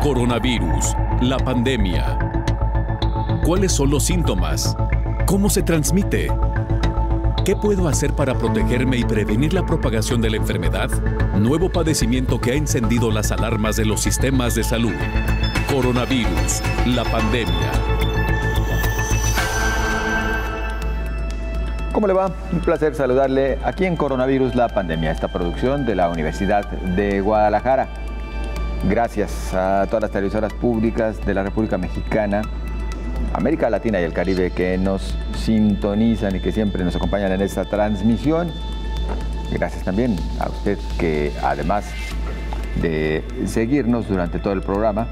Coronavirus, la pandemia. ¿Cuáles son los síntomas? ¿Cómo se transmite? ¿Qué puedo hacer para protegerme y prevenir la propagación de la enfermedad? Nuevo padecimiento que ha encendido las alarmas de los sistemas de salud. Coronavirus, la pandemia. ¿Cómo le va? Un placer saludarle aquí en Coronavirus, la pandemia, esta producción de la Universidad de Guadalajara. Gracias a todas las televisoras públicas de la República Mexicana, América Latina y el Caribe que nos sintonizan y que siempre nos acompañan en esta transmisión. Gracias también a usted que, además de seguirnos durante todo el programa,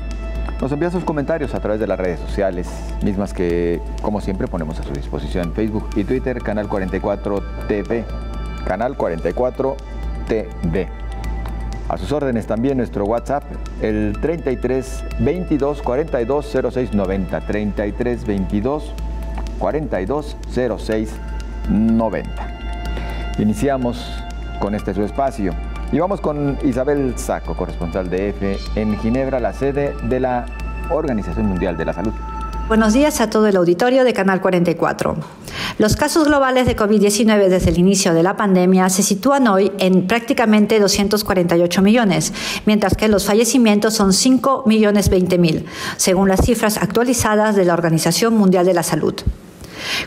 nos envía sus comentarios a través de las redes sociales, mismas que, como siempre, ponemos a su disposición: Facebook y Twitter, Canal 44 TV, Canal 44 TV. A sus órdenes también nuestro WhatsApp, el 33 22 42 06 90, 33 22 42 06 90. Iniciamos con este su espacio y vamos con Isabel Saco, corresponsal de EFE en Ginebra, la sede de la Organización Mundial de la Salud. Buenos días a todo el auditorio de Canal 44. Los casos globales de COVID-19 desde el inicio de la pandemia se sitúan hoy en prácticamente 248 millones, mientras que los fallecimientos son 5.020.000, según las cifras actualizadas de la Organización Mundial de la Salud.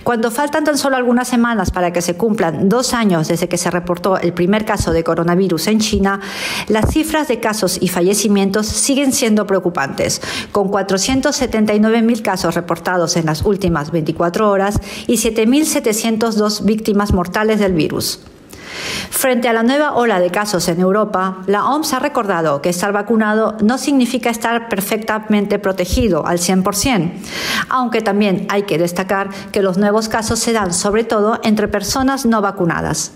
Cuando faltan tan solo algunas semanas para que se cumplan 2 años desde que se reportó el primer caso de coronavirus en China, las cifras de casos y fallecimientos siguen siendo preocupantes, con 479.000 casos reportados en las últimas 24 horas y 7.702 víctimas mortales del virus. Frente a la nueva ola de casos en Europa, la OMS ha recordado que estar vacunado no significa estar perfectamente protegido al 100%, aunque también hay que destacar que los nuevos casos se dan sobre todo entre personas no vacunadas.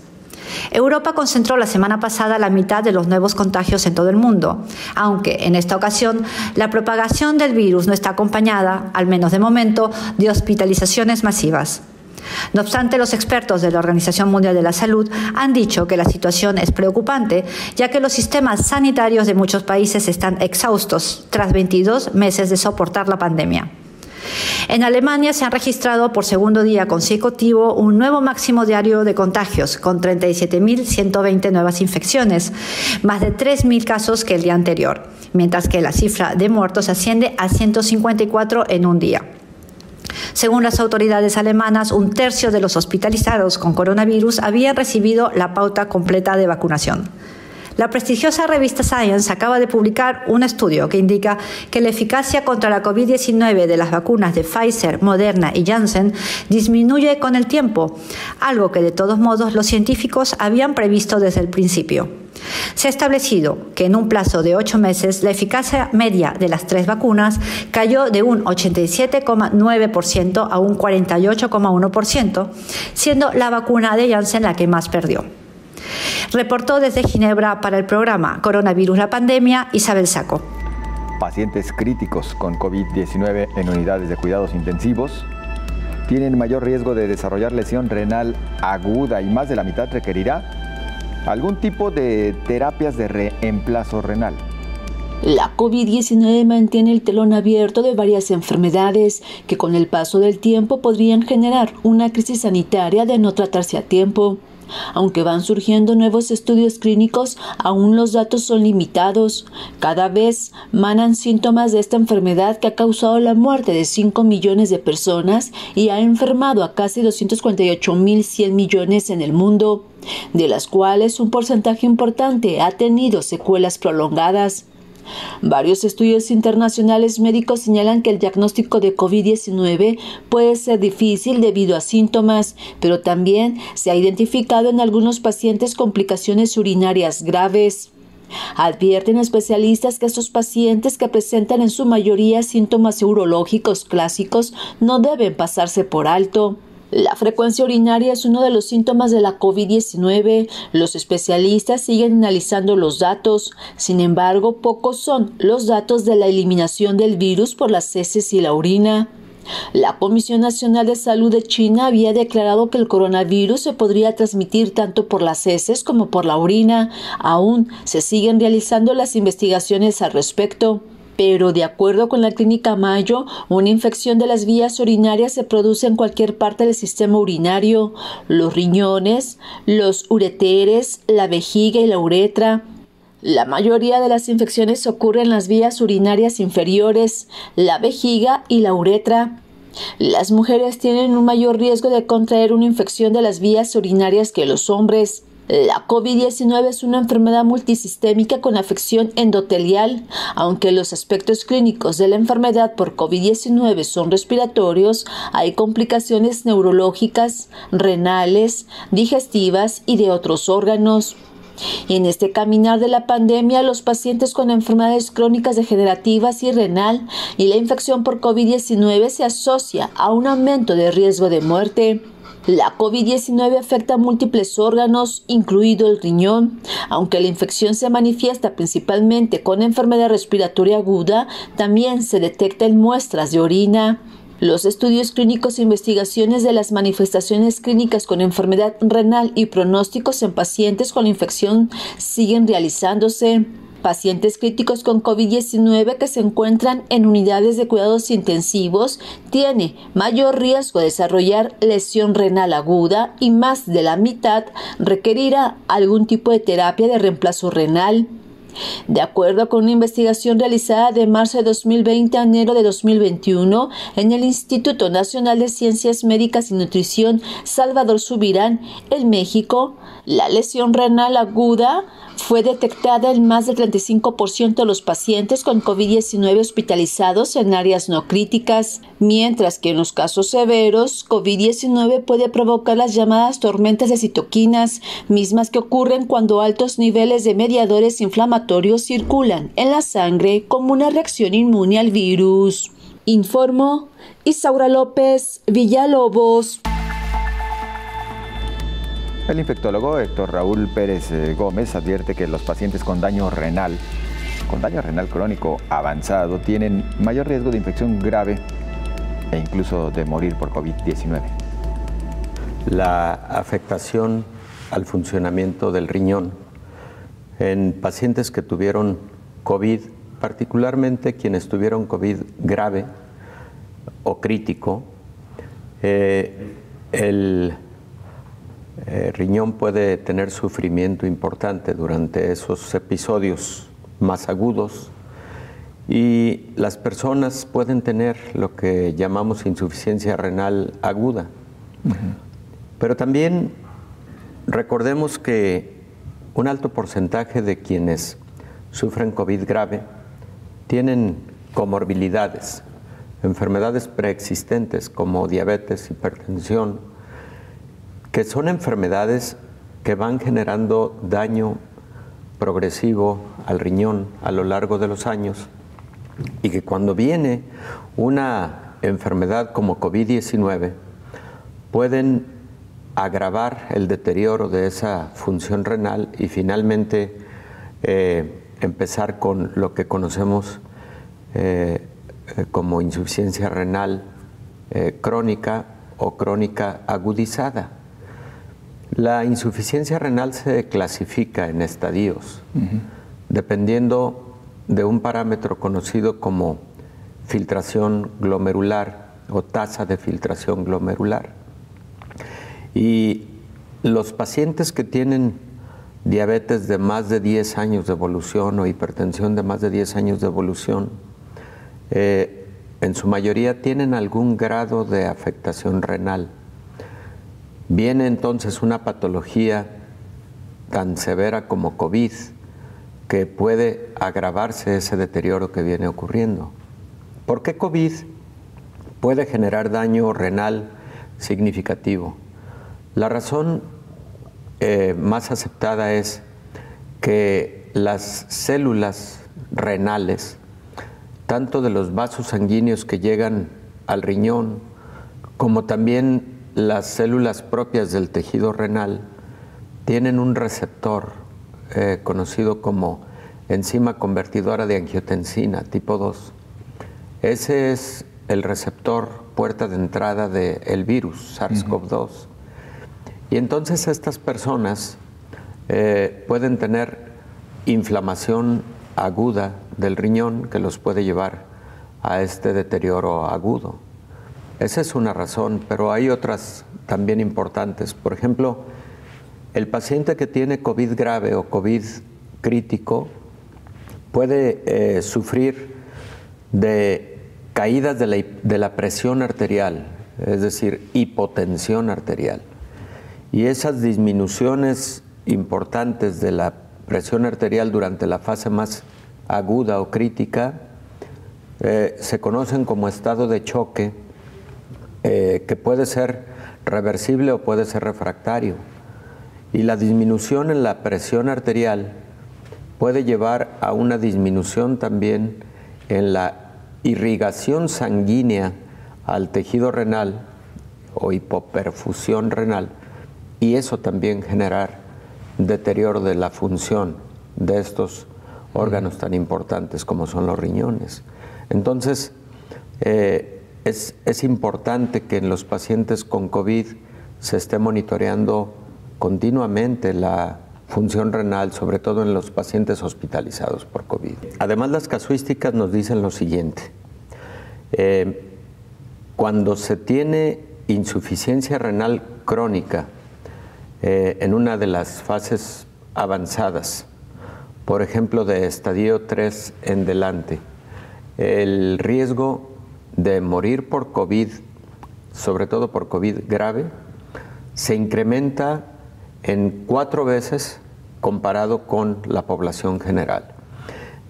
Europa concentró la semana pasada la mitad de los nuevos contagios en todo el mundo, aunque en esta ocasión la propagación del virus no está acompañada, al menos de momento, de hospitalizaciones masivas. No obstante, los expertos de la Organización Mundial de la Salud han dicho que la situación es preocupante, ya que los sistemas sanitarios de muchos países están exhaustos tras 22 meses de soportar la pandemia. En Alemania se han registrado por segundo día consecutivo un nuevo máximo diario de contagios, con 37.120 nuevas infecciones, más de 3.000 casos que el día anterior, mientras que la cifra de muertos asciende a 154 en un día. Según las autoridades alemanas, 1/3 de los hospitalizados con coronavirus habían recibido la pauta completa de vacunación. La prestigiosa revista Science acaba de publicar un estudio que indica que la eficacia contra la COVID-19 de las vacunas de Pfizer, Moderna y Janssen disminuye con el tiempo, algo que de todos modos los científicos habían previsto desde el principio. Se ha establecido que en un plazo de 8 meses la eficacia media de las 3 vacunas cayó de un 87,9% a un 48,1%, siendo la vacuna de Janssen la que más perdió. Reportó desde Ginebra para el programa Coronavirus, la pandemia, Isabel Saco. Pacientes críticos con COVID-19 en unidades de cuidados intensivos tienen mayor riesgo de desarrollar lesión renal aguda y más de la mitad requerirá algún tipo de terapias de reemplazo renal. La COVID-19 mantiene el telón abierto de varias enfermedades que con el paso del tiempo podrían generar una crisis sanitaria de no tratarse a tiempo. Aunque van surgiendo nuevos estudios clínicos, aún los datos son limitados. Cada vez manan síntomas de esta enfermedad que ha causado la muerte de 5 millones de personas y ha enfermado a casi 248.100 millones en el mundo, de las cuales un porcentaje importante ha tenido secuelas prolongadas. Varios estudios internacionales médicos señalan que el diagnóstico de COVID-19 puede ser difícil debido a síntomas, pero también se ha identificado en algunos pacientes complicaciones urinarias graves. Advierten especialistas que estos pacientes, que presentan en su mayoría síntomas urológicos clásicos, no deben pasarse por alto. La frecuencia urinaria es uno de los síntomas de la COVID-19. Los especialistas siguen analizando los datos. Sin embargo, pocos son los datos de la eliminación del virus por las heces y la orina. La Comisión Nacional de Salud de China había declarado que el coronavirus se podría transmitir tanto por las heces como por la orina. Aún se siguen realizando las investigaciones al respecto. Pero de acuerdo con la Clínica Mayo, una infección de las vías urinarias se produce en cualquier parte del sistema urinario: los riñones, los ureteres, la vejiga y la uretra. La mayoría de las infecciones ocurren en las vías urinarias inferiores, la vejiga y la uretra. Las mujeres tienen un mayor riesgo de contraer una infección de las vías urinarias que los hombres. La COVID-19 es una enfermedad multisistémica con afección endotelial. Aunque los aspectos clínicos de la enfermedad por COVID-19 son respiratorios, hay complicaciones neurológicas, renales, digestivas y de otros órganos. En este caminar de la pandemia, los pacientes con enfermedades crónicas degenerativas y renal y la infección por COVID-19 se asocia a un aumento de riesgo de muerte. La COVID-19 afecta a múltiples órganos, incluido el riñón. Aunque la infección se manifiesta principalmente con enfermedad respiratoria aguda, también se detecta en muestras de orina. Los estudios clínicos e investigaciones de las manifestaciones clínicas con enfermedad renal y pronósticos en pacientes con la infección siguen realizándose. Pacientes críticos con COVID-19 que se encuentran en unidades de cuidados intensivos tienen mayor riesgo de desarrollar lesión renal aguda y más de la mitad requerirá algún tipo de terapia de reemplazo renal. De acuerdo con una investigación realizada de marzo de 2020 a enero de 2021 en el Instituto Nacional de Ciencias Médicas y Nutrición Salvador Subirán, en México, la lesión renal aguda fue detectada en más del 35% de los pacientes con COVID-19 hospitalizados en áreas no críticas, mientras que en los casos severos, COVID-19 puede provocar las llamadas tormentas de citoquinas, mismas que ocurren cuando altos niveles de mediadores inflamatorios circulan en la sangre como una reacción inmune al virus. Informó Isaura López Villalobos. El infectólogo Héctor Raúl Pérez Gómez advierte que los pacientes con daño renal crónico avanzado tienen mayor riesgo de infección grave e incluso de morir por COVID-19. La afectación al funcionamiento del riñón en pacientes que tuvieron COVID, particularmente quienes tuvieron COVID grave o crítico, el riñón puede tener sufrimiento importante durante esos episodios más agudos y las personas pueden tener lo que llamamos insuficiencia renal aguda. Pero también recordemos que un alto porcentaje de quienes sufren COVID grave tienen comorbilidades, enfermedades preexistentes como diabetes, hipertensión, que son enfermedades que van generando daño progresivo al riñón a lo largo de los años y que cuando viene una enfermedad como COVID-19 pueden agravar el deterioro de esa función renal y finalmente empezar con lo que conocemos como insuficiencia renal crónica o crónica agudizada. La insuficiencia renal se clasifica en estadios, dependiendo de un parámetro conocido como filtración glomerular o tasa de filtración glomerular. Y los pacientes que tienen diabetes de más de 10 años de evolución o hipertensión de más de 10 años de evolución, en su mayoría tienen algún grado de afectación renal. Viene entonces una patología tan severa como COVID que puede agravarse ese deterioro que viene ocurriendo. ¿Por qué COVID puede generar daño renal significativo? La razón más aceptada es que las células renales, tanto de los vasos sanguíneos que llegan al riñón, como también las células propias del tejido renal, tienen un receptor conocido como enzima convertidora de angiotensina tipo 2. Ese es el receptor puerta de entrada del virus SARS-CoV-2. Y entonces estas personas pueden tener inflamación aguda del riñón que los puede llevar a este deterioro agudo. Esa es una razón, pero hay otras también importantes. Por ejemplo, el paciente que tiene COVID grave o COVID crítico puede sufrir de caídas de la presión arterial, es decir, hipotensión arterial. Y esas disminuciones importantes de la presión arterial durante la fase más aguda o crítica se conocen como estado de choque, que puede ser reversible o puede ser refractario. Y la disminución en la presión arterial puede llevar a una disminución también en la irrigación sanguínea al tejido renal o hipoperfusión renal, y eso también generar deterioro de la función de estos órganos tan importantes como son los riñones. Entonces, es importante que en los pacientes con COVID se esté monitoreando continuamente la función renal, sobre todo en los pacientes hospitalizados por COVID. Además, las casuísticas nos dicen lo siguiente. Cuando se tiene insuficiencia renal crónica en una de las fases avanzadas, por ejemplo de estadio 3 en delante, el riesgo de morir por COVID, sobre todo por COVID grave, se incrementa en 4 veces comparado con la población general.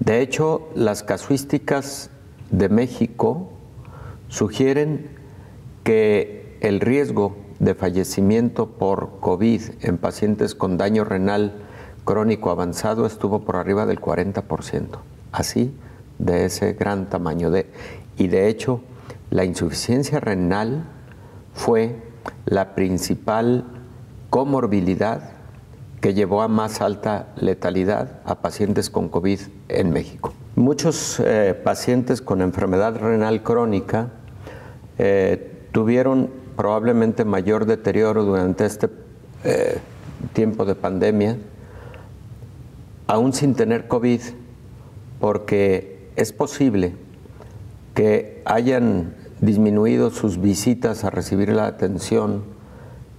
De hecho, las casuísticas de México sugieren que el riesgo de fallecimiento por COVID en pacientes con daño renal crónico avanzado estuvo por arriba del 40%, así de ese gran tamaño. Y de hecho, la insuficiencia renal fue la principal comorbilidad que llevó a más alta letalidad a pacientes con COVID en México. Muchos pacientes con enfermedad renal crónica tuvieron probablemente mayor deterioro durante este tiempo de pandemia, aún sin tener COVID, porque es posible que hayan disminuido sus visitas a recibir la atención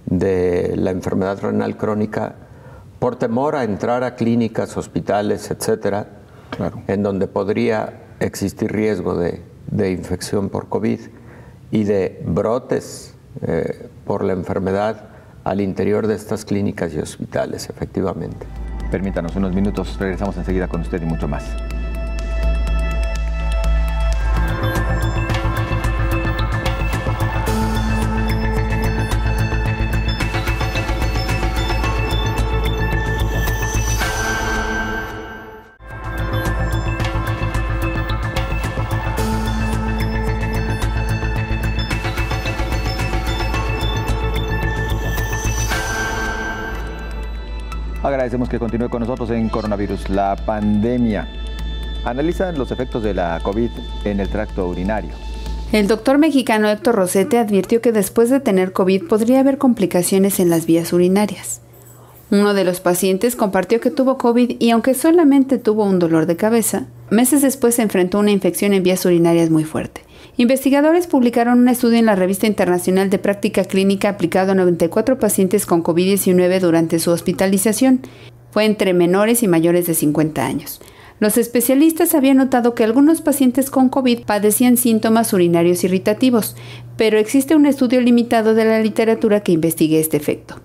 de la enfermedad renal crónica por temor a entrar a clínicas, hospitales, etcétera, claro, en donde podría existir riesgo de infección por COVID y de brotes por la enfermedad al interior de estas clínicas y hospitales, efectivamente. Permítanos unos minutos, regresamos enseguida con usted y mucho más. Agradecemos que continúe con nosotros en Coronavirus, la pandemia. Analizan los efectos de la COVID en el tracto urinario. El doctor mexicano Héctor Rosete advirtió que después de tener COVID podría haber complicaciones en las vías urinarias. Uno de los pacientes compartió que tuvo COVID y aunque solamente tuvo un dolor de cabeza, meses después se enfrentó a una infección en vías urinarias muy fuerte. Investigadores publicaron un estudio en la Revista Internacional de Práctica Clínica aplicado a 94 pacientes con COVID-19 durante su hospitalización. Fue entre menores y mayores de 50 años. Los especialistas habían notado que algunos pacientes con COVID padecían síntomas urinarios irritativos, pero existe un estudio limitado de la literatura que investigue este efecto.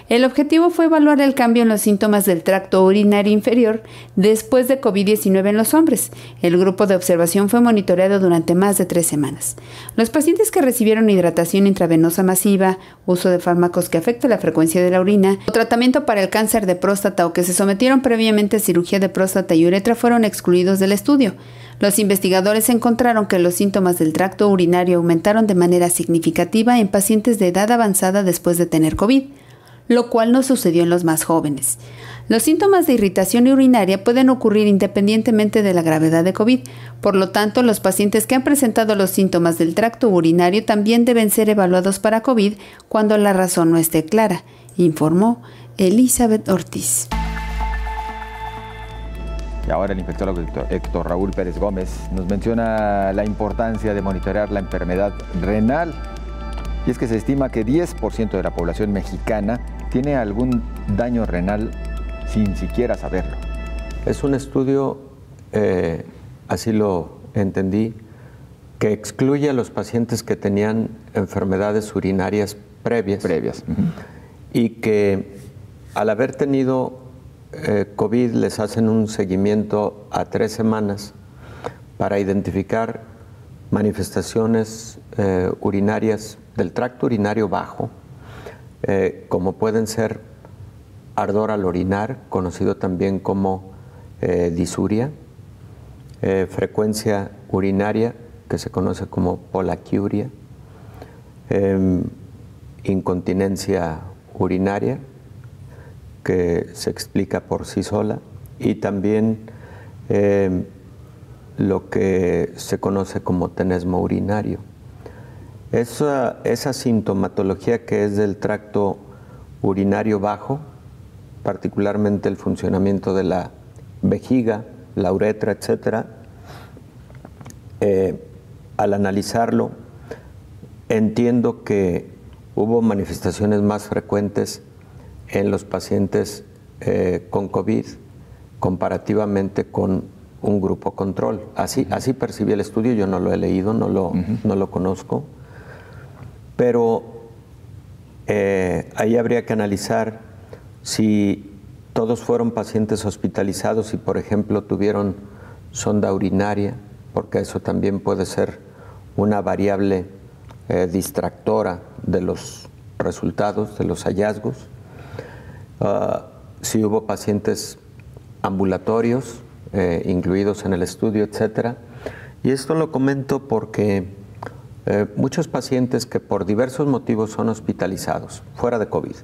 El objetivo fue evaluar el cambio en los síntomas del tracto urinario inferior después de COVID-19 en los hombres. El grupo de observación fue monitoreado durante más de 3 semanas. Los pacientes que recibieron hidratación intravenosa masiva, uso de fármacos que afectan la frecuencia de la orina, o tratamiento para el cáncer de próstata o que se sometieron previamente a cirugía de próstata y uretra fueron excluidos del estudio. Los investigadores encontraron que los síntomas del tracto urinario aumentaron de manera significativa en pacientes de edad avanzada después de tener COVID, lo cual no sucedió en los más jóvenes. Los síntomas de irritación urinaria pueden ocurrir independientemente de la gravedad de COVID. Por lo tanto, los pacientes que han presentado los síntomas del tracto urinario también deben ser evaluados para COVID cuando la razón no esté clara, informó Elizabeth Ortiz. Y ahora el infectólogo Héctor Raúl Pérez Gómez nos menciona la importancia de monitorear la enfermedad renal. Y es que se estima que 10% de la población mexicana tiene algún daño renal sin siquiera saberlo. Es un estudio, así lo entendí, que excluye a los pacientes que tenían enfermedades urinarias previas. Y que al haber tenido COVID les hacen un seguimiento a 3 semanas para identificar manifestaciones urinarias del tracto urinario bajo, como pueden ser ardor al orinar, conocido también como disuria, frecuencia urinaria, que se conoce como polaquiuria, incontinencia urinaria, que se explica por sí sola, y también lo que se conoce como tenesmo urinario. Esa sintomatología que es del tracto urinario bajo, particularmente el funcionamiento de la vejiga, la uretra, etcétera, al analizarlo, entiendo que hubo manifestaciones más frecuentes en los pacientes con COVID comparativamente con un grupo control. Así percibí el estudio, yo no lo he leído, no lo conozco, pero ahí habría que analizar si todos fueron pacientes hospitalizados y, por ejemplo, tuvieron sonda urinaria, porque eso también puede ser una variable distractora de los resultados, de los hallazgos. Si hubo pacientes ambulatorios incluidos en el estudio, etcétera. Y esto lo comento porque muchos pacientes que por diversos motivos son hospitalizados fuera de COVID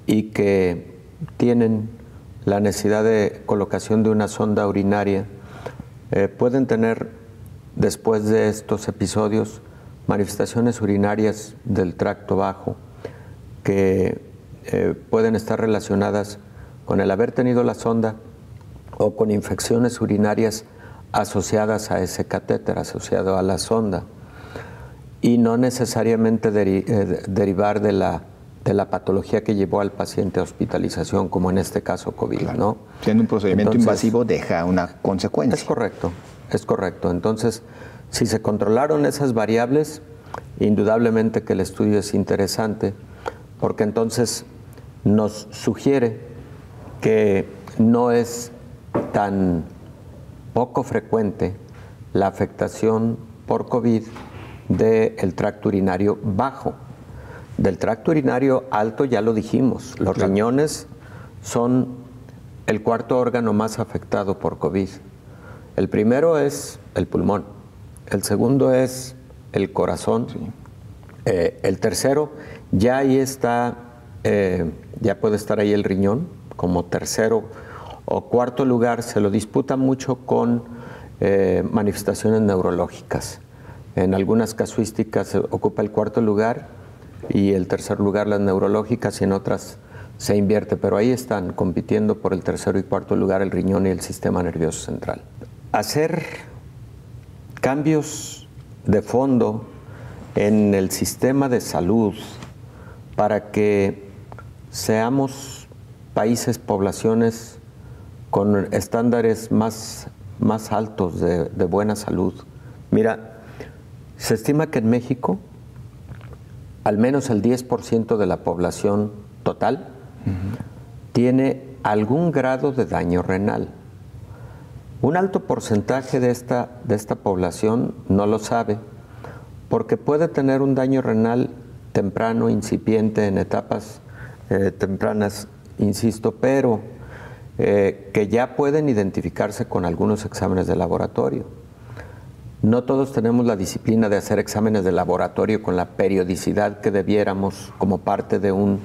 y que tienen la necesidad de colocación de una sonda urinaria pueden tener, después de estos episodios, manifestaciones urinarias del tracto bajo que pueden estar relacionadas con el haber tenido la sonda o con infecciones urinarias asociadas a ese catéter, asociado a la sonda, y no necesariamente derivar de la patología que llevó al paciente a hospitalización, como en este caso COVID, claro, ¿no? Siendo un procedimiento invasivo deja una consecuencia. Es correcto. Entonces, si se controlaron esas variables, indudablemente que el estudio es interesante, porque entonces nos sugiere que no es tan poco frecuente la afectación por COVID del tracto urinario bajo. Del tracto urinario alto ya lo dijimos, los riñones son el cuarto órgano más afectado por COVID. El primero es el pulmón, el segundo es el corazón, el tercero ya ahí está, ya puede estar ahí el riñón como tercero o cuarto lugar. Se lo disputa mucho con manifestaciones neurológicas. En algunas casuísticas ocupa el cuarto lugar y el tercer lugar las neurológicas, y en otras se invierte, pero ahí están compitiendo por el tercero y cuarto lugar el riñón y el sistema nervioso central. Hacer cambios de fondo en el sistema de salud para que seamos países, poblaciones con estándares más altos de buena salud. Mira, se estima que en México al menos el 10% de la población total tiene algún grado de daño renal. Un alto porcentaje de esta población no lo sabe, porque puede tener un daño renal temprano, incipiente, en etapas tempranas, insisto, pero que ya pueden identificarse con algunos exámenes de laboratorio. No todos tenemos la disciplina de hacer exámenes de laboratorio con la periodicidad que debiéramos como parte de un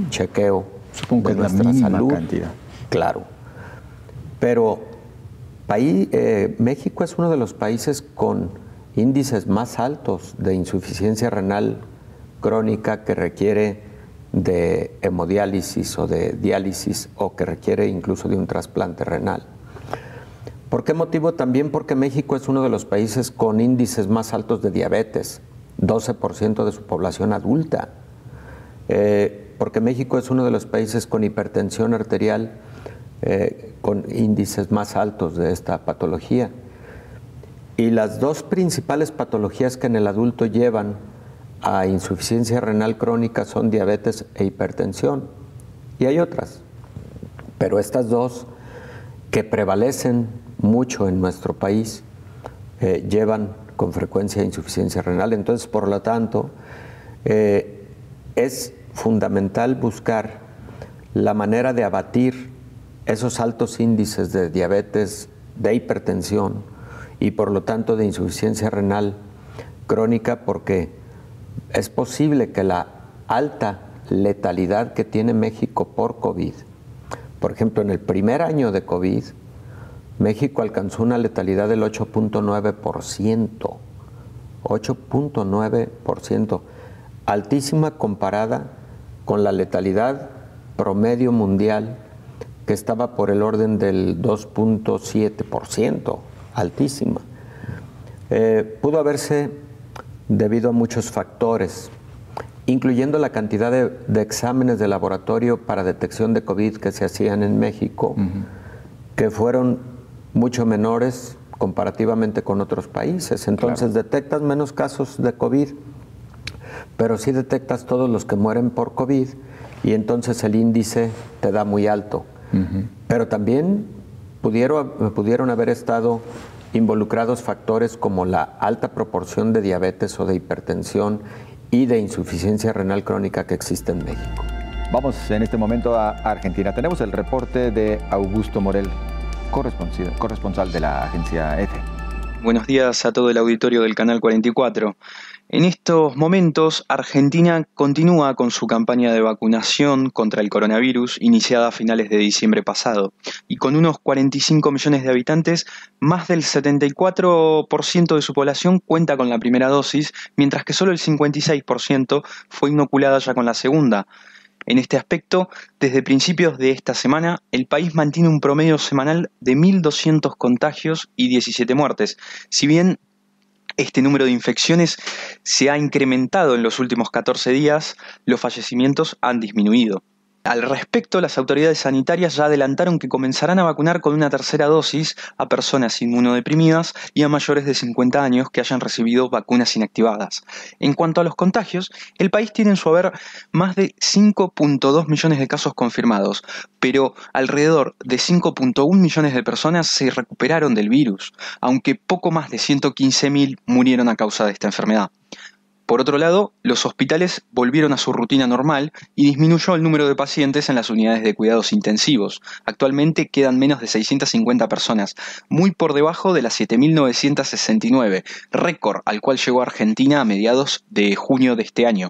chequeo de nuestra salud. Cantidad. Claro. Pero México es uno de los países con índices más altos de insuficiencia renal crónica, que requiere de hemodiálisis o de diálisis, o que requiere incluso de un trasplante renal. ¿Por qué motivo? También porque México es uno de los países con índices más altos de diabetes, 12% de su población adulta. Porque México es uno de los países con hipertensión arterial, con índices más altos de esta patología. Y las dos principales patologías que en el adulto llevan a insuficiencia renal crónica son diabetes e hipertensión. Y hay otras, pero estas dos que prevalecen mucho en nuestro país llevan con frecuencia insuficiencia renal. Entonces, por lo tanto, es fundamental buscar la manera de abatir esos altos índices de diabetes, de hipertensión y por lo tanto de insuficiencia renal crónica, porque es posible que la alta letalidad que tiene México por COVID, por ejemplo, en el primer año de COVID, México alcanzó una letalidad del 8.9%, 8.9%, altísima comparada con la letalidad promedio mundial que estaba por el orden del 2.7%, altísima. Pudo haberse debido a muchos factores, incluyendo la cantidad de exámenes de laboratorio para detección de COVID que se hacían en México, que fueron mucho menores comparativamente con otros países. Entonces, claro, detectas menos casos de COVID, pero sí detectas todos los que mueren por COVID y entonces el índice te da muy alto. Pero también pudieron haber estado involucrados factores como la alta proporción de diabetes o de hipertensión y de insuficiencia renal crónica que existe en México. Vamos en este momento a Argentina. Tenemos el reporte de Augusto Morel, corresponsal de la agencia EFE. Buenos días a todo el auditorio del Canal 44. En estos momentos, Argentina continúa con su campaña de vacunación contra el coronavirus iniciada a finales de diciembre pasado. Y con unos 45 millones de habitantes, más del 74% de su población cuenta con la primera dosis, mientras que solo el 56% fue inoculada ya con la segunda. En este aspecto, desde principios de esta semana, el país mantiene un promedio semanal de 1.200 contagios y 17 muertes. Si bien este número de infecciones se ha incrementado en los últimos 14 días, los fallecimientos han disminuido. Al respecto, las autoridades sanitarias ya adelantaron que comenzarán a vacunar con una tercera dosis a personas inmunodeprimidas y a mayores de 50 años que hayan recibido vacunas inactivadas. En cuanto a los contagios, el país tiene en su haber más de 5.2 millones de casos confirmados, pero alrededor de 5.1 millones de personas se recuperaron del virus, aunque poco más de 115.000 murieron a causa de esta enfermedad. Por otro lado, los hospitales volvieron a su rutina normal y disminuyó el número de pacientes en las unidades de cuidados intensivos. Actualmente quedan menos de 650 personas, muy por debajo de las 7.969, récord al cual llegó Argentina a mediados de junio de este año.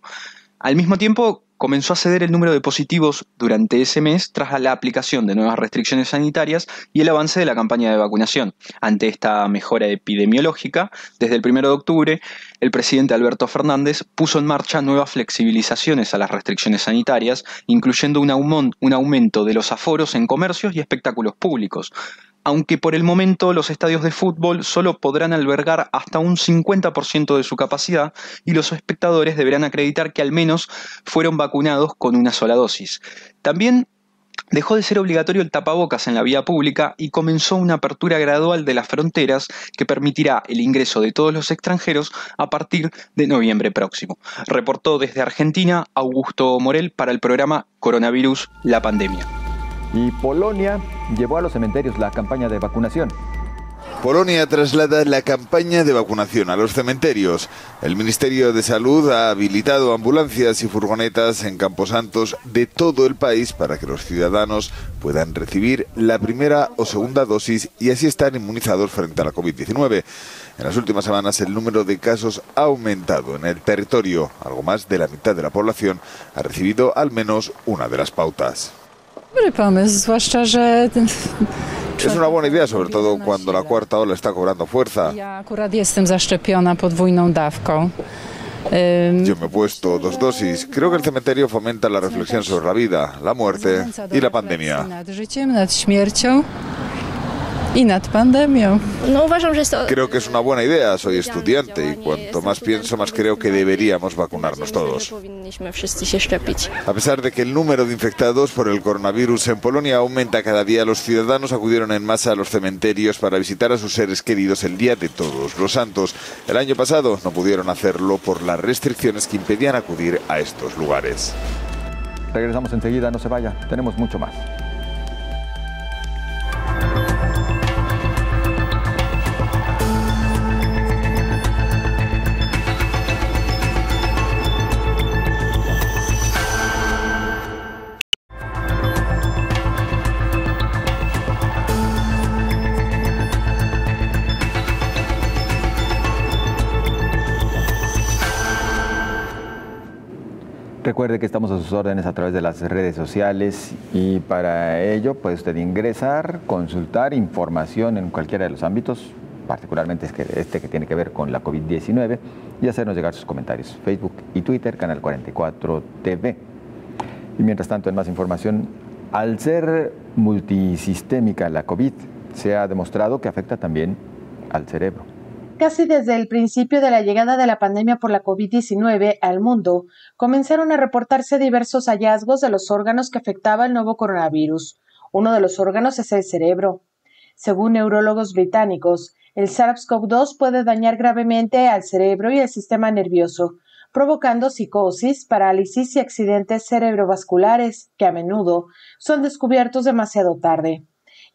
Al mismo tiempo, comenzó a ceder el número de positivos durante ese mes tras la aplicación de nuevas restricciones sanitarias y el avance de la campaña de vacunación. Ante esta mejora epidemiológica, desde el 1 de octubre, el presidente Alberto Fernández puso en marcha nuevas flexibilizaciones a las restricciones sanitarias, incluyendo un aumento de los aforos en comercios y espectáculos públicos. Aunque por el momento los estadios de fútbol solo podrán albergar hasta un 50% de su capacidad y los espectadores deberán acreditar que al menos fueron vacunados con una sola dosis. También dejó de ser obligatorio el tapabocas en la vía pública y comenzó una apertura gradual de las fronteras que permitirá el ingreso de todos los extranjeros a partir de noviembre próximo. Reportó desde Argentina Augusto Morel para el programa Coronavirus, la pandemia. Y Polonia llevó a los cementerios la campaña de vacunación. Polonia traslada la campaña de vacunación a los cementerios. El Ministerio de Salud ha habilitado ambulancias y furgonetas en camposantos de todo el país para que los ciudadanos puedan recibir la primera o segunda dosis y así estar inmunizados frente a la COVID-19. En las últimas semanas el número de casos ha aumentado en el territorio. Algo más de la mitad de la población ha recibido al menos una de las pautas. Es una buena idea, sobre todo cuando la cuarta ola está cobrando fuerza. Yo me he puesto 2 dosis. Creo que el cementerio fomenta la reflexión sobre la vida, la muerte y la pandemia. y nad pandemią. Creo que es una buena idea, soy estudiante y cuanto más pienso, más creo que deberíamos vacunarnos todos. A pesar de que el número de infectados por el coronavirus en Polonia aumenta cada día, los ciudadanos acudieron en masa a los cementerios para visitar a sus seres queridos el día de Todos los Santos. El año pasado no pudieron hacerlo por las restricciones que impedían acudir a estos lugares. Regresamos enseguida, no se vaya, tenemos mucho más. Recuerde que estamos a sus órdenes a través de las redes sociales y para ello puede usted ingresar, consultar información en cualquiera de los ámbitos, particularmente este que tiene que ver con la COVID-19 y hacernos llegar sus comentarios. Facebook y Twitter, Canal 44 TV. Y mientras tanto, en más información, al ser multisistémica la COVID, se ha demostrado que afecta también al cerebro. Casi desde el principio de la llegada de la pandemia por la COVID-19 al mundo, comenzaron a reportarse diversos hallazgos de los órganos que afectaba el nuevo coronavirus. Uno de los órganos es el cerebro. Según neurólogos británicos, el SARS-CoV-2 puede dañar gravemente al cerebro y el sistema nervioso, provocando psicosis, parálisis y accidentes cerebrovasculares, que a menudo son descubiertos demasiado tarde.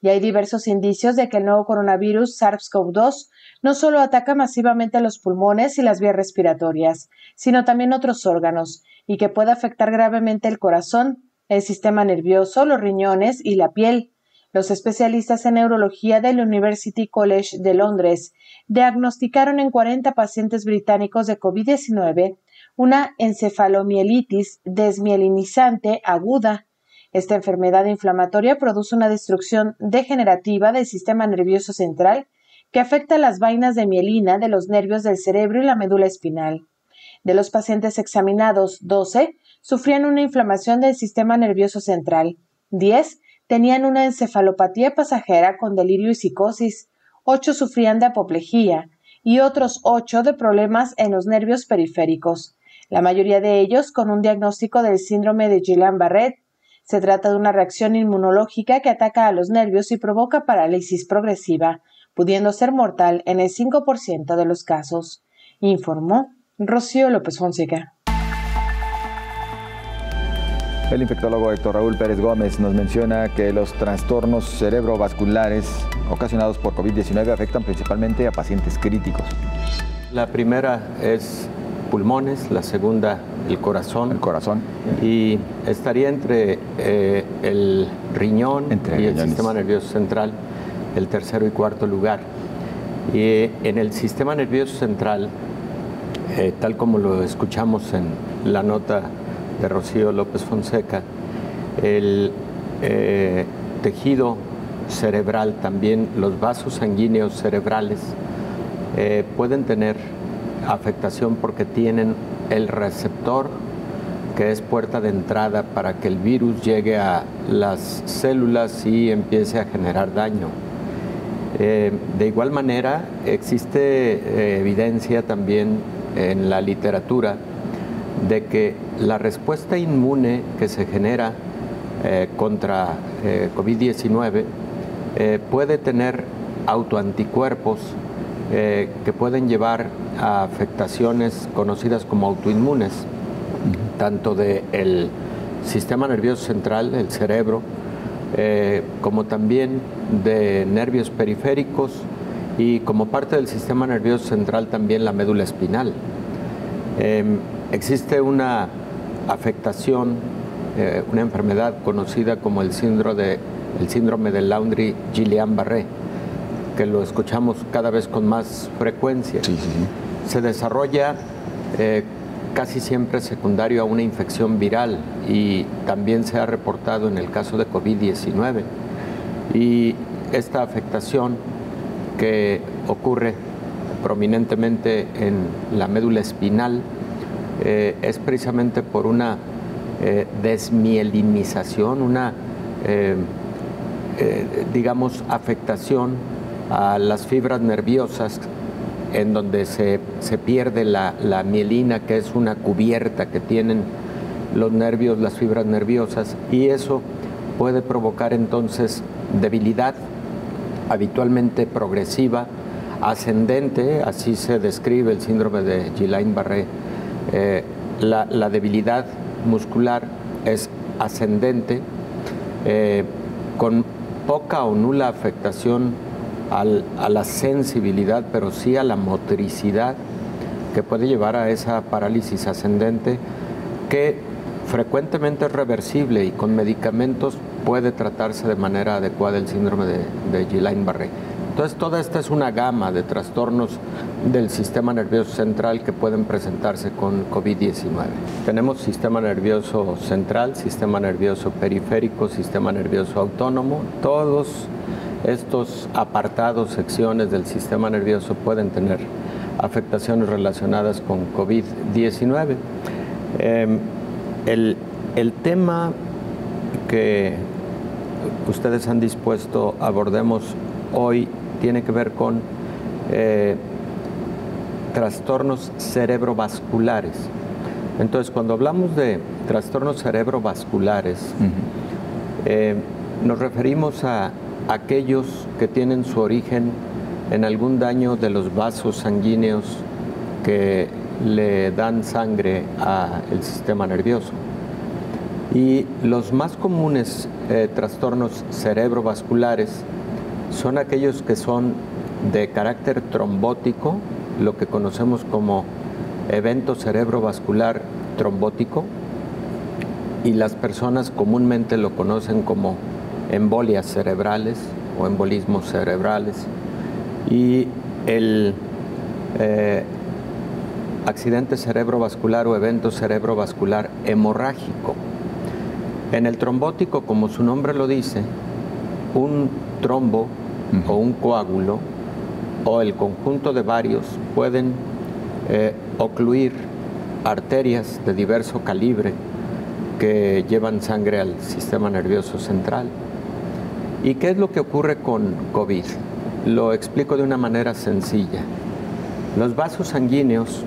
Y hay diversos indicios de que el nuevo coronavirus SARS-CoV-2 no solo ataca masivamente los pulmones y las vías respiratorias, sino también otros órganos, y que puede afectar gravemente el corazón, el sistema nervioso, los riñones y la piel. Los especialistas en neurología del University College de Londres diagnosticaron en 40 pacientes británicos de COVID-19 una encefalomielitis desmielinizante aguda. Esta enfermedad inflamatoria produce una destrucción degenerativa del sistema nervioso central que afecta las vainas de mielina de los nervios del cerebro y la médula espinal. De los pacientes examinados, 12 sufrían una inflamación del sistema nervioso central, 10 tenían una encefalopatía pasajera con delirio y psicosis, 8 sufrían de apoplejía y otros 8 de problemas en los nervios periféricos, la mayoría de ellos con un diagnóstico del síndrome de Guillain-Barré. Se trata de una reacción inmunológica que ataca a los nervios y provoca parálisis progresiva, pudiendo ser mortal en el 5% de los casos, informó Rocío López Fonseca. El infectólogo Héctor Raúl Pérez Gómez nos menciona que los trastornos cerebrovasculares ocasionados por COVID-19 afectan principalmente a pacientes críticos. La primera es pulmones, la segunda el corazón. Y estaría entre el riñón y el sistema nervioso central, el tercero y cuarto lugar. Y en el sistema nervioso central, tal como lo escuchamos en la nota de Rocío López Fonseca, el tejido cerebral, también los vasos sanguíneos cerebrales, pueden tener afectación porque tienen el receptor que es puerta de entrada para que el virus llegue a las células y empiece a generar daño. De igual manera, existe evidencia también en la literatura de que la respuesta inmune que se genera contra COVID-19 puede tener autoanticuerpos que pueden llevar a afectaciones conocidas como autoinmunes, tanto del sistema nervioso central, el cerebro, como también de nervios periféricos y como parte del sistema nervioso central también la médula espinal. Existe una afectación, una enfermedad conocida como el síndrome de Landry-Guillain-Barré, que lo escuchamos cada vez con más frecuencia. Se desarrolla casi siempre secundario a una infección viral y también se ha reportado en el caso de COVID-19. Y esta afectación que ocurre prominentemente en la médula espinal es precisamente por una desmielinización, una digamos, afectación a las fibras nerviosas, en donde se pierde la mielina, que es una cubierta que tienen los nervios, las fibras nerviosas, y eso puede provocar entonces debilidad, habitualmente progresiva, ascendente, así se describe el síndrome de Guillain-Barré. La debilidad muscular es ascendente, con poca o nula afectación a la sensibilidad, pero sí a la motricidad, que puede llevar a esa parálisis ascendente, que frecuentemente es reversible y con medicamentos puede tratarse de manera adecuada el síndrome de Guillain-Barré. Entonces, toda esta es una gama de trastornos del sistema nervioso central que pueden presentarse con COVID-19. Tenemos sistema nervioso central, sistema nervioso periférico, sistema nervioso autónomo. Todos estos apartados, secciones del sistema nervioso pueden tener afectaciones relacionadas con COVID-19. El tema que ustedes han dispuesto abordemos hoy tiene que ver con trastornos cerebrovasculares. Entonces, cuando hablamos de trastornos cerebrovasculares, nos referimos a aquellos que tienen su origen en algún daño de los vasos sanguíneos que le dan sangre al sistema nervioso. Y los más comunes trastornos cerebrovasculares son aquellos que son de carácter trombótico, lo que conocemos como evento cerebrovascular trombótico, y las personas comúnmente lo conocen como embolias cerebrales o embolismos cerebrales, y el accidente cerebrovascular o evento cerebrovascular hemorrágico. En el trombótico, como su nombre lo dice, un trombo o un coágulo o el conjunto de varios pueden ocluir arterias de diverso calibre que llevan sangre al sistema nervioso central. ¿Y qué es lo que ocurre con COVID? Lo explico de una manera sencilla. Los vasos sanguíneos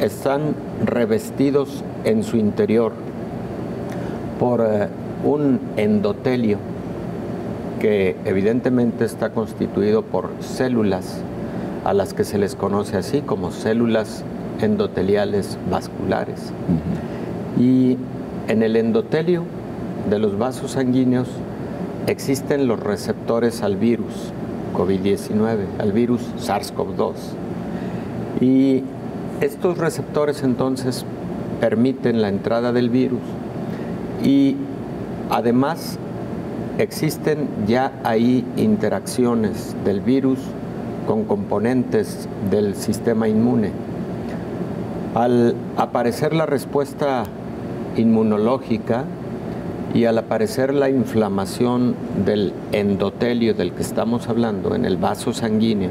están revestidos en su interior por un endotelio que evidentemente está constituido por células a las que se les conoce así como células endoteliales vasculares. Y en el endotelio de los vasos sanguíneos existen los receptores al virus COVID-19, al virus SARS-CoV-2. Y estos receptores entonces permiten la entrada del virus, y además existen ya ahí interacciones del virus con componentes del sistema inmune. Al aparecer la respuesta inmunológica y al aparecer la inflamación del endotelio del que estamos hablando en el vaso sanguíneo,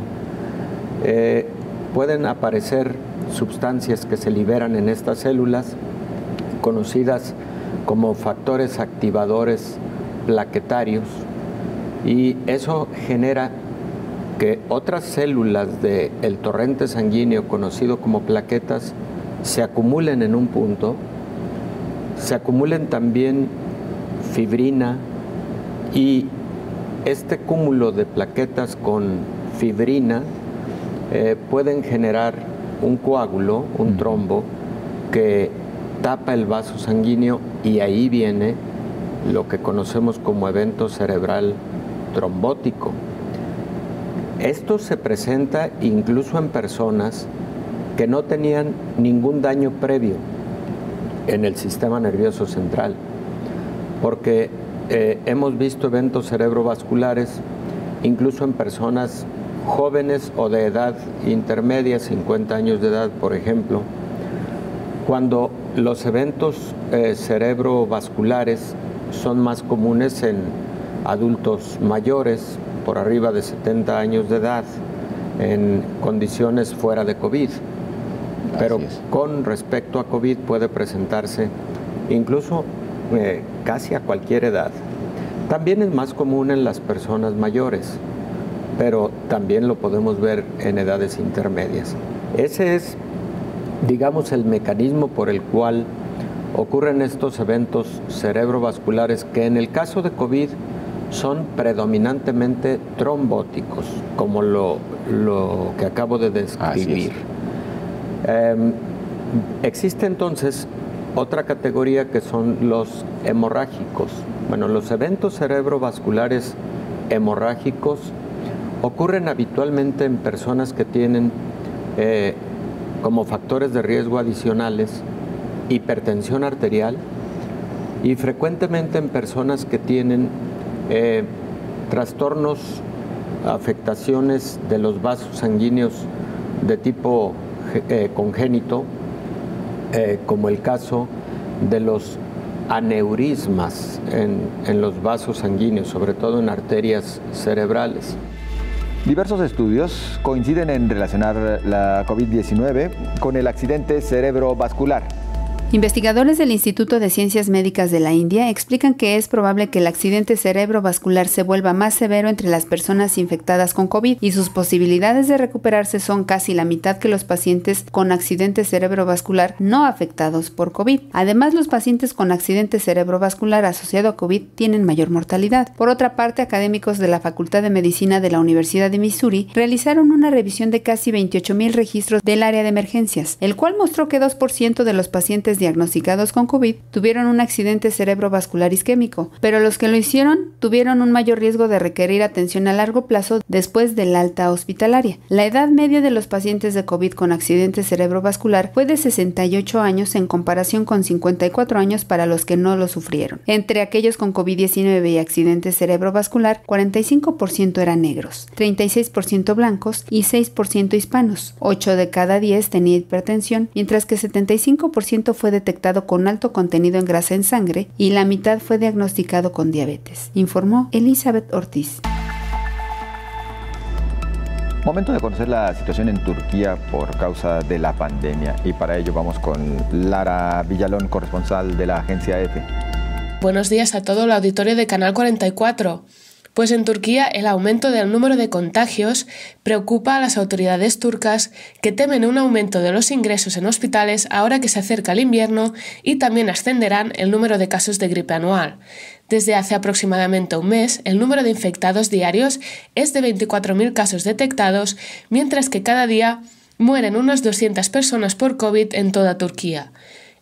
pueden aparecer sustancias que se liberan en estas células conocidas como factores activadores plaquetarios, y eso genera que otras células del torrente sanguíneo conocido como plaquetas se acumulen en un punto, se acumulen también fibrina, y este cúmulo de plaquetas con fibrina pueden generar un coágulo, un trombo, que tapa el vaso sanguíneo, y ahí viene lo que conocemos como evento cerebral trombótico. Esto se presenta incluso en personas que no tenían ningún daño previo en el sistema nervioso central, porque hemos visto eventos cerebrovasculares incluso en personas jóvenes o de edad intermedia, 50 años de edad, por ejemplo, cuando los eventos cerebrovasculares son más comunes en adultos mayores, por arriba de 70 años de edad, en condiciones fuera de COVID. Pero con respecto a COVID puede presentarse incluso casi a cualquier edad. También es más común en las personas mayores, pero también lo podemos ver en edades intermedias. Ese es, digamos, el mecanismo por el cual ocurren estos eventos cerebrovasculares que en el caso de COVID son predominantemente trombóticos, como lo que acabo de describir. Existe entonces otra categoría que son los hemorrágicos. Bueno, los eventos cerebrovasculares hemorrágicos ocurren habitualmente en personas que tienen como factores de riesgo adicionales hipertensión arterial y frecuentemente en personas que tienen trastornos, afectaciones de los vasos sanguíneos de tipo congénito, como el caso de los aneurismas en los vasos sanguíneos, sobre todo en arterias cerebrales. Diversos estudios coinciden en relacionar la COVID-19 con el accidente cerebrovascular. Investigadores del Instituto de Ciencias Médicas de la India explican que es probable que el accidente cerebrovascular se vuelva más severo entre las personas infectadas con COVID y sus posibilidades de recuperarse son casi la mitad que los pacientes con accidente cerebrovascular no afectados por COVID. Además, los pacientes con accidente cerebrovascular asociado a COVID tienen mayor mortalidad. Por otra parte, académicos de la Facultad de Medicina de la Universidad de Missouri realizaron una revisión de casi 28,000 registros del área de emergencias, el cual mostró que 2% de los pacientes diagnosticados con COVID tuvieron un accidente cerebrovascular isquémico, pero los que lo hicieron tuvieron un mayor riesgo de requerir atención a largo plazo después del alta hospitalaria. La edad media de los pacientes de COVID con accidente cerebrovascular fue de 68 años en comparación con 54 años para los que no lo sufrieron. Entre aquellos con COVID-19 y accidente cerebrovascular, 45% eran negros, 36% blancos y 6% hispanos. 8 de cada 10 tenía hipertensión, mientras que 75% fue detectado con alto contenido en grasa en sangre y la mitad fue diagnosticado con diabetes, informó Elizabeth Ortiz. Momento de conocer la situación en Turquía por causa de la pandemia y para ello vamos con Lara Villalón, corresponsal de la agencia EFE. Buenos días a todo el auditorio de Canal 44. Pues en Turquía el aumento del número de contagios preocupa a las autoridades turcas que temen un aumento de los ingresos en hospitales ahora que se acerca el invierno y también ascenderán el número de casos de gripe anual. Desde hace aproximadamente un mes, el número de infectados diarios es de 24.000 casos detectados, mientras que cada día mueren unas 200 personas por COVID en toda Turquía.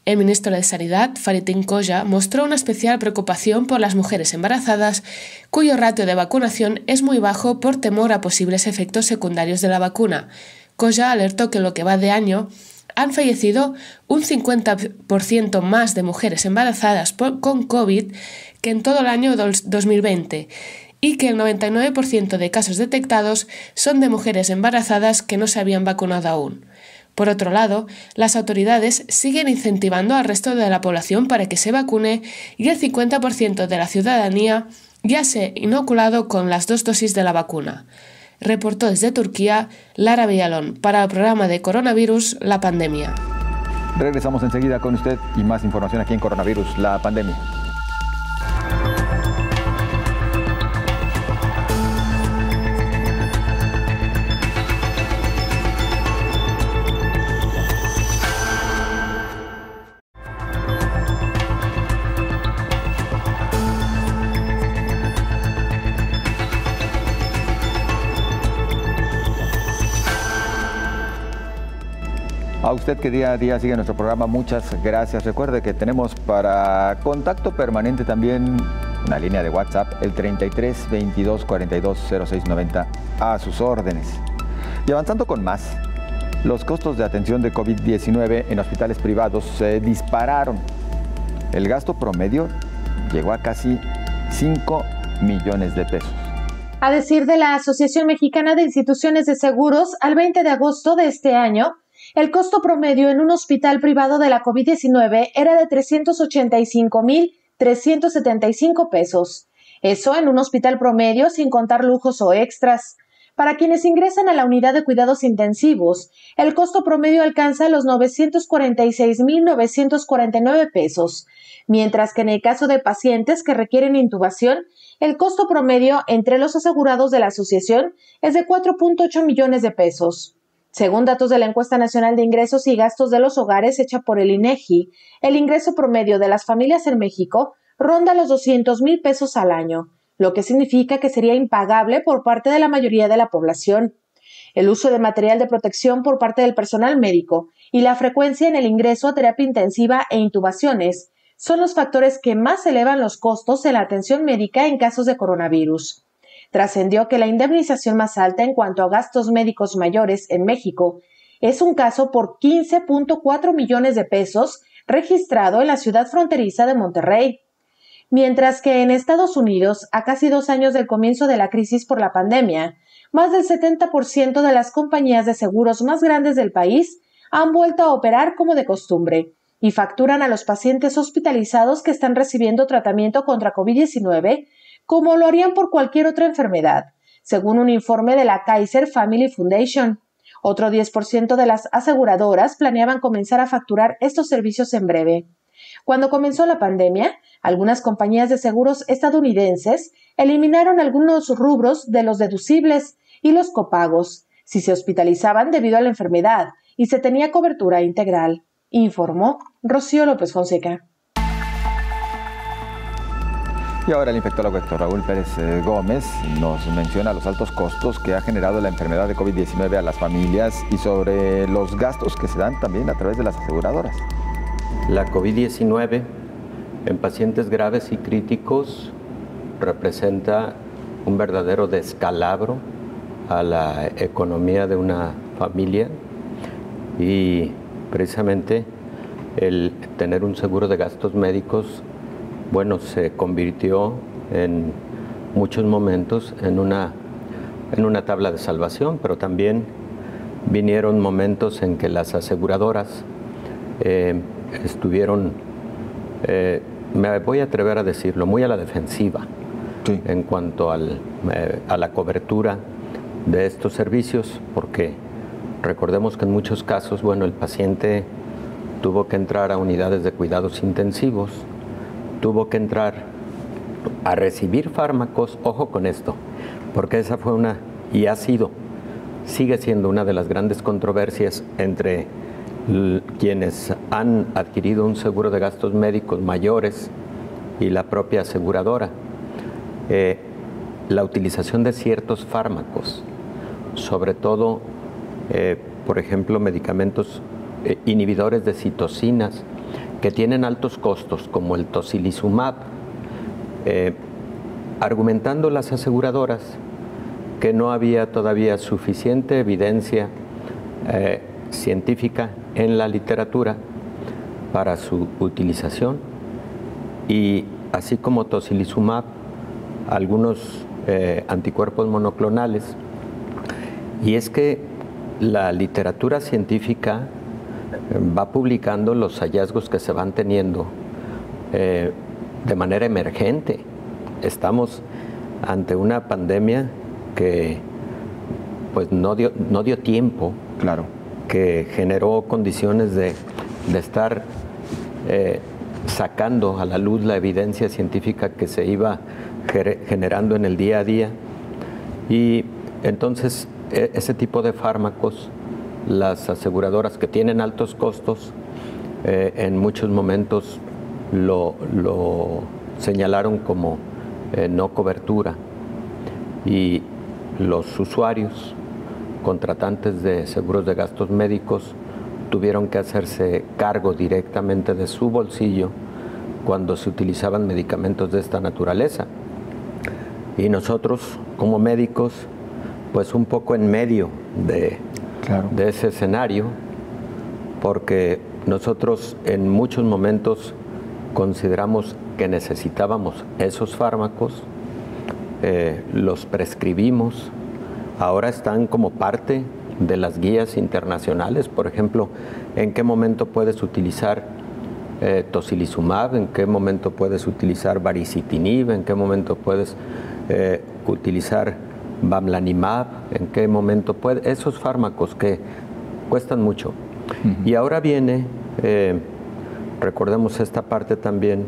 El ministro de Sanidad, Fahrettin Koca, mostró una especial preocupación por las mujeres embarazadas, cuyo ratio de vacunación es muy bajo por temor a posibles efectos secundarios de la vacuna. Koca alertó que en lo que va de año han fallecido un 50% más de mujeres embarazadas con COVID que en todo el año 2020 y que el 99% de casos detectados son de mujeres embarazadas que no se habían vacunado aún. Por otro lado, las autoridades siguen incentivando al resto de la población para que se vacune y el 50% de la ciudadanía ya se ha inoculado con las 2 dosis de la vacuna. Reportó desde Turquía Lara Villalón para el programa de coronavirus La Pandemia. Regresamos enseguida con usted y más información aquí en Coronavirus, La Pandemia. A usted que día a día sigue nuestro programa, muchas gracias. Recuerde que tenemos para contacto permanente también una línea de WhatsApp, el 33 22 42 06 90, a sus órdenes. Y avanzando con más, los costos de atención de COVID-19 en hospitales privados se dispararon. El gasto promedio llegó a casi 5 millones de pesos. A decir de la Asociación Mexicana de Instituciones de Seguros, al 20 de agosto de este año, el costo promedio en un hospital privado de la COVID-19 era de 385,375 pesos. Eso en un hospital promedio sin contar lujos o extras. Para quienes ingresan a la unidad de cuidados intensivos, el costo promedio alcanza los 946,949 pesos, mientras que en el caso de pacientes que requieren intubación, el costo promedio entre los asegurados de la asociación es de 4.8 millones de pesos. Según datos de la Encuesta Nacional de Ingresos y Gastos de los Hogares hecha por el INEGI, el ingreso promedio de las familias en México ronda los 200,000 pesos al año, lo que significa que sería impagable por parte de la mayoría de la población. El uso de material de protección por parte del personal médico y la frecuencia en el ingreso a terapia intensiva e intubaciones son los factores que más elevan los costos en la atención médica en casos de coronavirus. Trascendió que la indemnización más alta en cuanto a gastos médicos mayores en México es un caso por 15.4 millones de pesos registrado en la ciudad fronteriza de Monterrey. Mientras que en Estados Unidos, a casi 2 años del comienzo de la crisis por la pandemia, más del 70% de las compañías de seguros más grandes del país han vuelto a operar como de costumbre y facturan a los pacientes hospitalizados que están recibiendo tratamiento contra COVID-19 como lo harían por cualquier otra enfermedad, según un informe de la Kaiser Family Foundation. Otro 10% de las aseguradoras planeaban comenzar a facturar estos servicios en breve. Cuando comenzó la pandemia, algunas compañías de seguros estadounidenses eliminaron algunos rubros de los deducibles y los copagos si se hospitalizaban debido a la enfermedad y se tenía cobertura integral, informó Rocío López Fonseca. Y ahora el infectólogo Héctor Raúl Pérez Gómez nos menciona los altos costos que ha generado la enfermedad de COVID-19 a las familias y sobre los gastos que se dan también a través de las aseguradoras. La COVID-19 en pacientes graves y críticos representa un verdadero descalabro a la economía de una familia y precisamente el tener un seguro de gastos médicos, bueno, se convirtió en muchos momentos en una tabla de salvación, pero también vinieron momentos en que las aseguradoras estuvieron, me voy a atrever a decirlo, muy a la defensiva en cuanto a la cobertura de estos servicios, porque recordemos que en muchos casos, bueno, el paciente tuvo que entrar a unidades de cuidados intensivos, tuvo que entrar a recibir fármacos, ojo con esto, porque esa fue y sigue siendo una de las grandes controversias entre quienes han adquirido un seguro de gastos médicos mayores y la propia aseguradora. La utilización de ciertos fármacos, sobre todo, por ejemplo, medicamentos inhibidores de citocinas, que tienen altos costos, como el tocilizumab, argumentando las aseguradoras que no había todavía suficiente evidencia científica en la literatura para su utilización, y así como tocilizumab, algunos anticuerpos monoclonales. Y es que la literatura científica va publicando los hallazgos que se van teniendo de manera emergente. Estamos ante una pandemia que pues no dio tiempo, claro, que generó condiciones de estar sacando a la luz la evidencia científica que se iba generando en el día a día. Y entonces ese tipo de fármacos, las aseguradoras que tienen altos costos, en muchos momentos lo señalaron como no cobertura, y los usuarios contratantes de seguros de gastos médicos tuvieron que hacerse cargo directamente de su bolsillo cuando se utilizaban medicamentos de esta naturaleza. Y nosotros, como médicos, pues un poco en medio de ese escenario, porque nosotros en muchos momentos consideramos que necesitábamos esos fármacos, los prescribimos, ahora están como parte de las guías internacionales. Por ejemplo, en qué momento puedes utilizar tocilizumab, en qué momento puedes utilizar baricitinib, en qué momento puedes utilizar Bamlanimab, en qué momento puede, esos fármacos que cuestan mucho. Y ahora viene, recordemos esta parte también,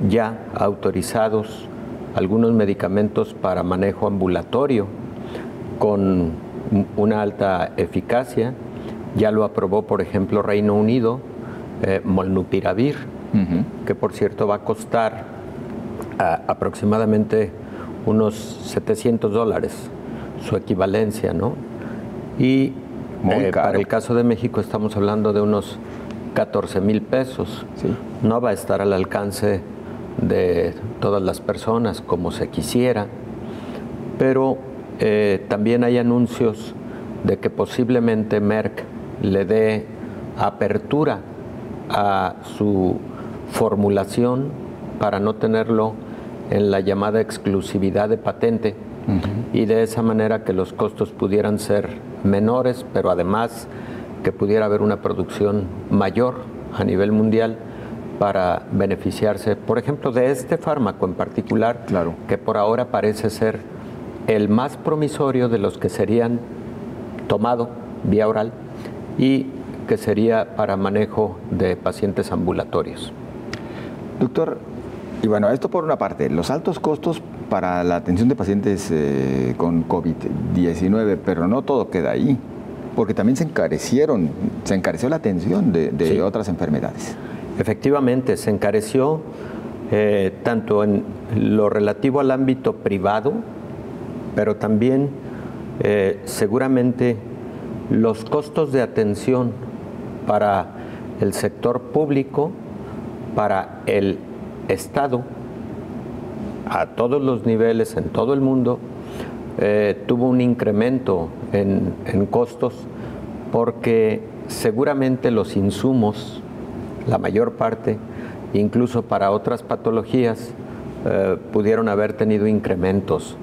ya autorizados algunos medicamentos para manejo ambulatorio con una alta eficacia. Ya lo aprobó, por ejemplo, Reino Unido, Molnupiravir, que por cierto va a costar aproximadamente unos $700, su equivalencia, ¿no? Y para el caso de México estamos hablando de unos 14,000 pesos. Sí. No va a estar al alcance de todas las personas como se quisiera, pero también hay anuncios de que posiblemente Merck le dé apertura a su formulación para no tenerlo en la llamada exclusividad de patente y de esa manera que los costos pudieran ser menores, pero además que pudiera haber una producción mayor a nivel mundial para beneficiarse, por ejemplo, de este fármaco en particular, claro, que por ahora parece ser el más promisorio de los que serían tomado vía oral y que sería para manejo de pacientes ambulatorios. Doctor, y bueno, esto por una parte, los altos costos para la atención de pacientes con COVID-19, pero no todo queda ahí, porque también se encareció la atención de otras enfermedades. Efectivamente, se encareció tanto en lo relativo al ámbito privado, pero también seguramente los costos de atención para el sector público, para el Estado, a todos los niveles, en todo el mundo, tuvo un incremento en costos porque seguramente los insumos, la mayor parte, incluso para otras patologías, pudieron haber tenido incrementos.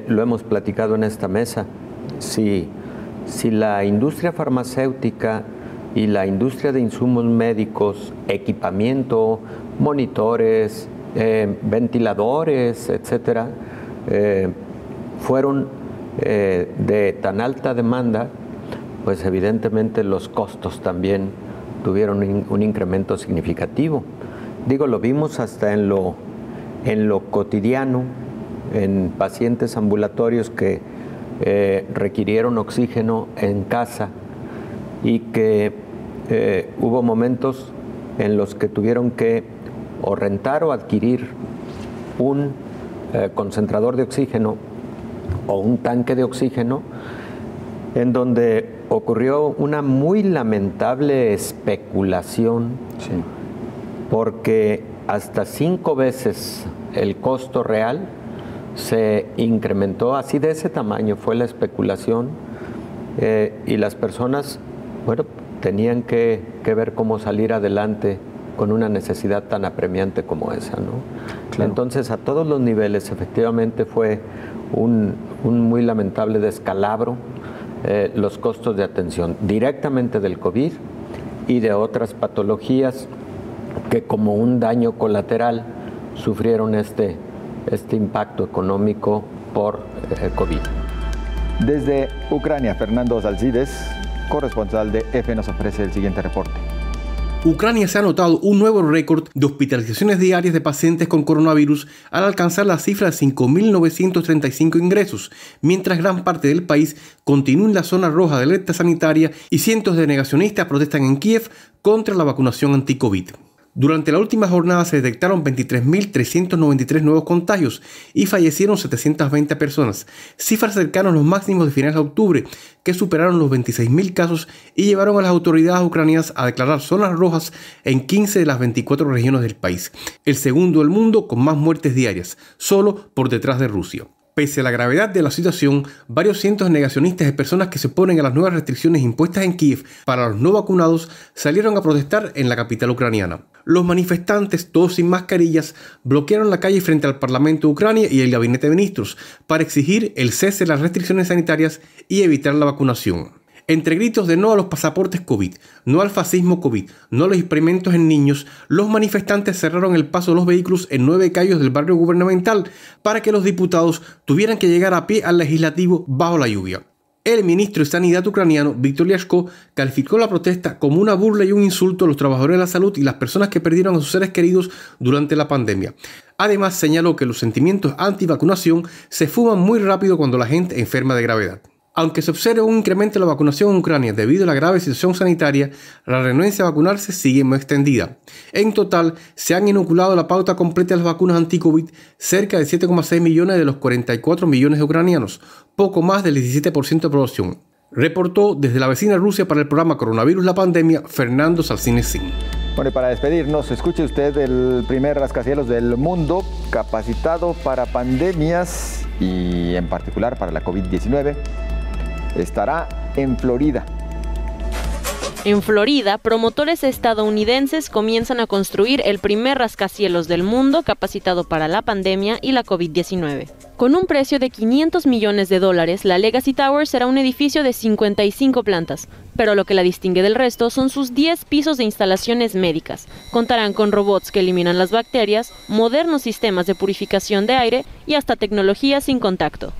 Lo hemos platicado en esta mesa. Si la industria farmacéutica y la industria de insumos médicos, equipamiento, monitores, ventiladores, etcétera, fueron de tan alta demanda, pues evidentemente los costos también tuvieron un incremento significativo. Digo, lo vimos hasta en lo cotidiano, en pacientes ambulatorios que requirieron oxígeno en casa y que hubo momentos en los que tuvieron que o rentar o adquirir un concentrador de oxígeno o un tanque de oxígeno, en donde ocurrió una muy lamentable especulación, sí, porque hasta 5 veces el costo real se incrementó, así de ese tamaño fue la especulación, y las personas, bueno, tenían que ver cómo salir adelante con una necesidad tan apremiante como esa, ¿no? Claro. Entonces, a todos los niveles, efectivamente fue un muy lamentable descalabro los costos de atención directamente del COVID y de otras patologías que como un daño colateral sufrieron este impacto económico por COVID. Desde Ucrania, Fernando Salcides, corresponsal de EFE, nos ofrece el siguiente reporte. Ucrania se ha anotado un nuevo récord de hospitalizaciones diarias de pacientes con coronavirus al alcanzar la cifra de 5.935 ingresos, mientras gran parte del país continúa en la zona roja de alerta sanitaria y cientos de negacionistas protestan en Kiev contra la vacunación anti-COVID. Durante la última jornada se detectaron 23.393 nuevos contagios y fallecieron 720 personas, cifras cercanas a los máximos de finales de octubre, que superaron los 26.000 casos y llevaron a las autoridades ucranianas a declarar zonas rojas en 15 de las 24 regiones del país, el segundo del mundo con más muertes diarias, solo por detrás de Rusia. Pese a la gravedad de la situación, varios cientos de negacionistas de personas que se oponen a las nuevas restricciones impuestas en Kiev para los no vacunados salieron a protestar en la capital ucraniana. Los manifestantes, todos sin mascarillas, bloquearon la calle frente al Parlamento de Ucrania y el Gabinete de Ministros para exigir el cese de las restricciones sanitarias y evitar la vacunación. Entre gritos de no a los pasaportes COVID, no al fascismo COVID, no a los experimentos en niños, los manifestantes cerraron el paso de los vehículos en 9 calles del barrio gubernamental para que los diputados tuvieran que llegar a pie al legislativo bajo la lluvia. El ministro de Sanidad ucraniano, Víktor Ляшко, calificó la protesta como una burla y un insulto a los trabajadores de la salud y las personas que perdieron a sus seres queridos durante la pandemia. Además, señaló que los sentimientos anti-vacunación se fuman muy rápido cuando la gente enferma de gravedad. Aunque se observe un incremento en la vacunación en Ucrania debido a la grave situación sanitaria, la renuencia a vacunarse sigue muy extendida. En total, se han inoculado la pauta completa de las vacunas anti-COVID cerca de 7,6 millones de los 44 millones de ucranianos, poco más del 17% de población. Reportó desde la vecina Rusia para el programa Coronavirus La Pandemia, Fernando Salcines. Bueno, y para despedirnos, escuche usted el primer rascacielos del mundo capacitado para pandemias y en particular para la COVID-19. Estará en Florida. En Florida, promotores estadounidenses comienzan a construir el primer rascacielos del mundo capacitado para la pandemia y la COVID-19. Con un precio de $500 millones, la Legacy Tower será un edificio de 55 plantas, pero lo que la distingue del resto son sus 10 pisos de instalaciones médicas. Contarán con robots que eliminan las bacterias, modernos sistemas de purificación de aire y hasta tecnología sin contacto.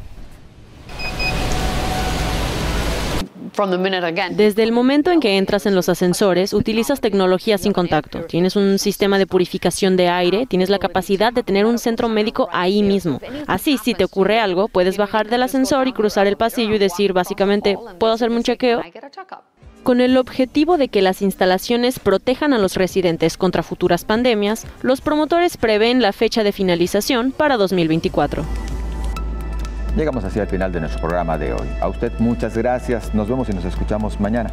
Desde el momento en que entras en los ascensores, utilizas tecnología sin contacto. Tienes un sistema de purificación de aire, tienes la capacidad de tener un centro médico ahí mismo. Así, si te ocurre algo, puedes bajar del ascensor y cruzar el pasillo y decir, básicamente, ¿puedo hacerme un chequeo? Con el objetivo de que las instalaciones protejan a los residentes contra futuras pandemias, los promotores prevén la fecha de finalización para 2024. Llegamos así al final de nuestro programa de hoy. A usted muchas gracias. Nos vemos y nos escuchamos mañana.